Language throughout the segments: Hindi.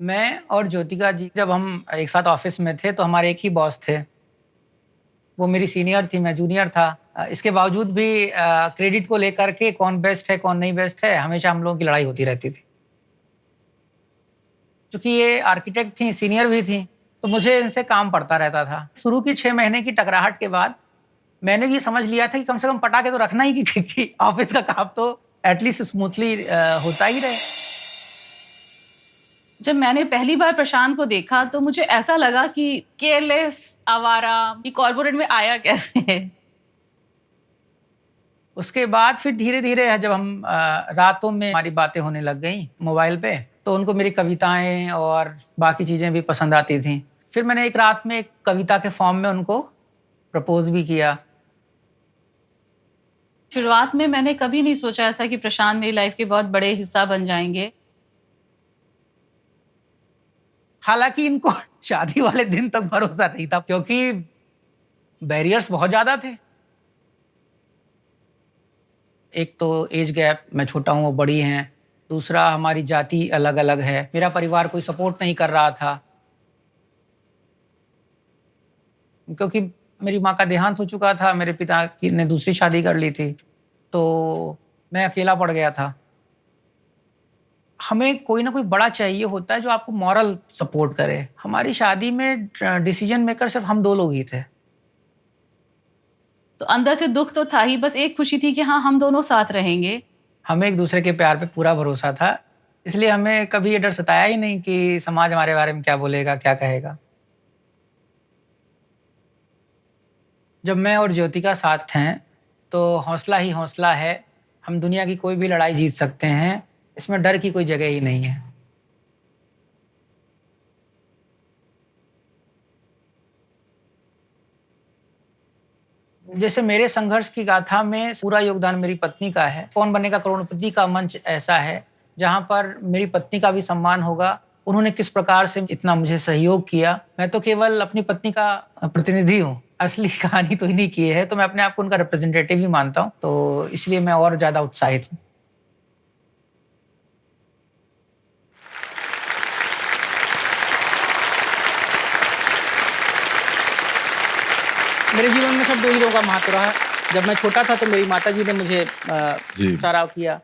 मैं और ज्योतिका जी जब हम एक साथ ऑफिस में थे तो हमारे एक ही बॉस थे। वो मेरी सीनियर थी, मैं जूनियर था। इसके बावजूद भी क्रेडिट को लेकर के कौन बेस्ट है, कौन नहीं बेस्ट है, हमेशा हम लोगों की लड़ाई होती रहती थी। चूँकि ये आर्किटेक्ट थीं, सीनियर भी थीं, तो मुझे इनसे काम पड़ता रहता था। शुरू की 6 महीने की टकराहट के बाद मैंने भी ये समझ लिया था कि कम से कम पटा के तो रखना ही कि ऑफिस का काम तो एटलीस्ट स्मूथली होता ही रहे। जब मैंने पहली बार प्रशांत को देखा तो मुझे ऐसा लगा कि केयरलेस, आवारा, ये कॉर्पोरेट में आया कैसे है। उसके बाद फिर धीरे-धीरे जब हम रातों में हमारी बातें होने लग गईं मोबाइल पे, तो उनको मेरी कविताएँ और बाकी चीज़ें भी पसंद आती थीं। फिर मैंने एक रात में एक कविता के फॉर्म में उनको प्रपोज़ भी किया। शुरुआत में मैंने कभी नहीं सोचा ऐसा कि प्रशांत मेरी लाइफ के बहुत बड़े हिस्सा बन जाएंगे। हालाँकि इनको शादी वाले दिन तक भरोसा नहीं था क्योंकि बैरियर्स बहुत ज़्यादा थे। एक तो एज गैप, मैं छोटा हूँ, वो बड़ी हैं। दूसरा हमारी जाति अलग-अलग है। मेरा परिवार कोई सपोर्ट नहीं कर रहा था। क्योंकि मेरी माँ का देहांत हो चुका था, मेरे पिता की ने दूसरी शादी कर ली थी, तो मैं अकेला पड़ गया था। हमें कोई ना कोई बड़ा चाहिए होता है जो आपको मॉरल सपोर्ट करे। हमारी शादी में डिसीजन मेकर सिर्फ़ हम 2 लोग ही थे। तो अंदर से दुख तो था ही, बस एक खुशी थी कि हाँ, हम दोनों साथ रहेंगे। हमें एक-दूसरे के प्यार पे पूरा भरोसा था, इसलिए हमें कभी ये डर सताया ही नहीं कि समाज हमारे बारे में क्या बोलेगा, क्या कहेगा। जब मैं और ज्योतिका साथ हैं, तो हौसला ही हौसला है। हम दुनिया की कोई भी लड़ाई जीत सकते हैं, इसमें डर की कोई जगह ही नहीं है। जैसे मेरे संघर्ष की गाथा में पूरा योगदान मेरी पत्नी का है। कौन बनेगा करोड़पति का मंच ऐसा है, जहाँ पर मेरी पत्नी का भी सम्मान होगा। उन्होंने किस प्रकार से इतना मुझे सहयोग किया। मैं तो केवल अपनी पत्नी का प्रतिनिधि हूँ। असली कहानी तो इन्हीं की है, तो मैं अपने आप को उनका रिप्रेजेंटेटिव ही मानता हूँ। तो इसलिए मैं और ज़्यादा उत्साहित हूँ। मेरे जीवन में सब 2 ही लोगों का महत्व रहा है। जब मैं छोटा था तो मेरी माताजी ने मुझे जी। सराव किया।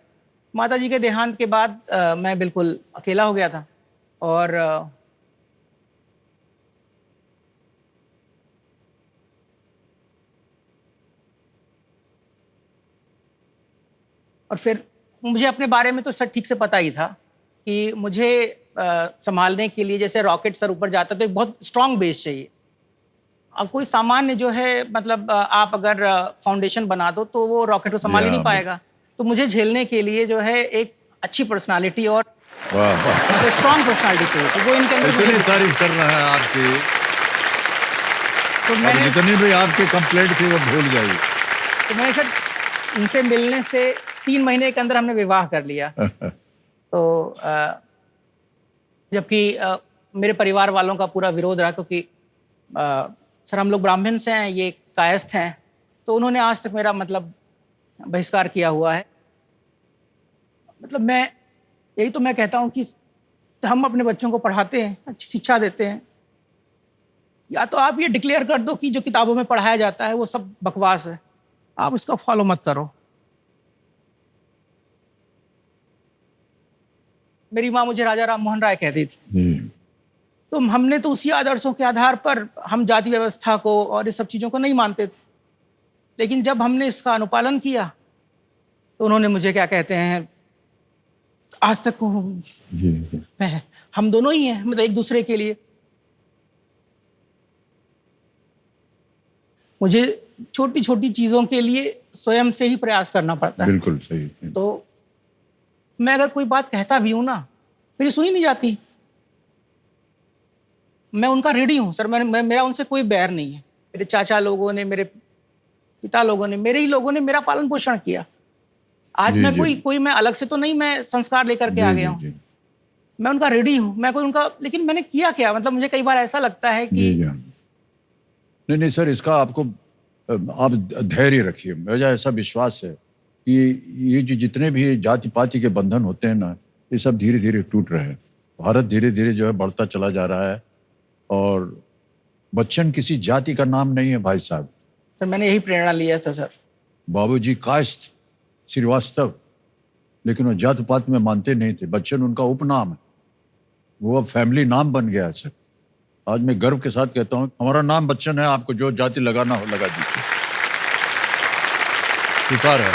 माताजी के देहांत के बाद मैं बिल्कुल अकेला हो गया था और फिर मुझे अपने बारे में तो सब ठीक से पता ही था कि मुझे संभालने के लिए जैसे रॉकेट सर ऊपर जाता है तो एक बहुत स्ट्रॉन्ग बेस चाहिए। अब कोई सामान्य जो है मतलब आप अगर फाउंडेशन बना दो तो वो रॉकेट को संभाल ही नहीं पाएगा। तो मुझे झेलने के लिए जो है एक अच्छी पर्सनालिटी और वाह वाह, मतलब स्ट्रॉन्ग पर्सनालिटी चाहिए। तो वो इनके अंदर इतनी मुझे तारीफ कर रहा है आपकी, तो अब मैंने जितनी भी आपके कंप्लेंट थी वो भूल जाइए। तो मैंने सर इनसे मिलने से 3 महीने के अंदर हमने विवाह कर लिया। तो जबकि मेरे परिवार वालों का पूरा विरोध रहा क्योंकि सर हम लोग ब्राह्मण से हैं, ये कायस्थ हैं, तो उन्होंने आज तक मेरा मतलब बहिष्कार किया हुआ है। मतलब मैं यही तो मैं कहता हूँ कि हम अपने बच्चों को पढ़ाते हैं, अच्छी शिक्षा देते हैं, या तो आप ये डिक्लेयर कर दो कि जो किताबों में पढ़ाया जाता है वो सब बकवास है, आप उसका फॉलो मत करो। मेरी माँ मुझे राजा राम मोहन राय कहती थी। तो हमने तो उसी आदर्शों के आधार पर हम जाति व्यवस्था को और इस सब चीज़ों को नहीं मानते थे। लेकिन जब हमने इसका अनुपालन किया तो उन्होंने मुझे क्या कहते हैं, आज तक हम दोनों ही हैं, मतलब एक दूसरे के लिए। मुझे छोटी छोटी चीज़ों के लिए स्वयं से ही प्रयास करना पड़ता है। बिल्कुल सही। तो मैं अगर कोई बात कहता भी हूँ ना, मेरी सुनी नहीं जाती। मैं उनका ऋणी हूँ सर। मेरा उनसे कोई बैर नहीं है। मेरे चाचा लोगों ने, मेरे पिता लोगों ने, मेरे ही लोगों ने मेरा पालन पोषण किया। आज जी, मैं जी। कोई मैं अलग से तो नहीं, मैं संस्कार लेकर के आ गया हूँ। मैं उनका ऋणी हूँ, मैं कोई उनका, लेकिन मैंने किया क्या? मतलब मुझे कई बार ऐसा लगता है कि नहीं नहीं सर, इसका आपको आप धैर्य रखिए। मुझे ऐसा विश्वास है कि ये जो जितने भी जाति पाति के बंधन होते हैं ना, ये सब धीरे धीरे टूट रहे हैं। भारत धीरे धीरे जो है बढ़ता चला जा रहा है। और बच्चन किसी जाति का नाम नहीं है भाई साहब। सर मैंने यही प्रेरणा लिया था सर। बाबूजी कायस्थ श्रीवास्तव, लेकिन वो जात पात में मानते नहीं थे। बच्चन उनका उपनाम है, वो अब फैमिली नाम बन गया है सर। आज मैं गर्व के साथ कहता हूँ हमारा नाम बच्चन है, आपको जो जाति लगाना हो लगा दीजिए, स्वीकार है।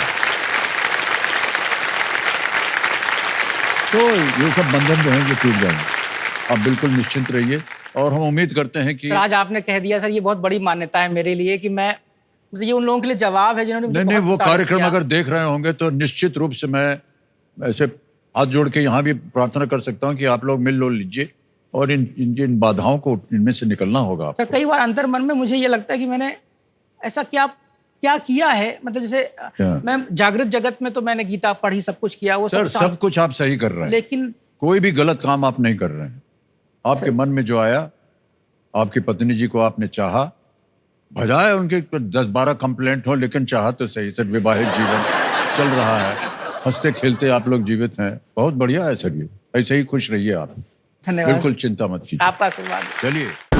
तो ये सब बंधन जो है ये टूट जाएंगे, आप बिल्कुल निश्चिंत रहिए। और हम उम्मीद करते हैं कि सर आज आपने कह दिया सर, ये बहुत बड़ी मान्यता है मेरे लिए कि मैं, ये उन लोगों के लिए जवाब है जिन्होंने मुझे नहीं बहुत वो तारीफ कार्यक्रम किया। अगर देख रहे होंगे तो निश्चित रूप से मैं ऐसे हाथ जोड़ के यहाँ भी प्रार्थना कर सकता हूँ कि आप लोग मिल लो लीजिए और इन बाधाओं को इनमें से निकलना होगा। सर कई बार अंतर मन में मुझे ये लगता है कि मैंने ऐसा क्या क्या किया है, मतलब जैसे मैं जागृत जगत में तो मैंने गीता पढ़ी, सब कुछ किया, वो सर सब कुछ आप सही कर रहे हैं, लेकिन कोई भी गलत काम आप नहीं कर रहे हैं। आपके मन में जो आया, आपकी पत्नी जी को आपने चाहा, भजाए उनके 10-12 कंप्लेंट हो, लेकिन चाहा तो सही। सर विवाहित जीवन चल रहा है, हंसते खेलते आप लोग जीवित हैं, बहुत बढ़िया है सर। ये ऐसे ही खुश रहिए आप, धन्यवाद, बिल्कुल चिंता मत कीजिए। आपका आशीर्वाद। चलिए।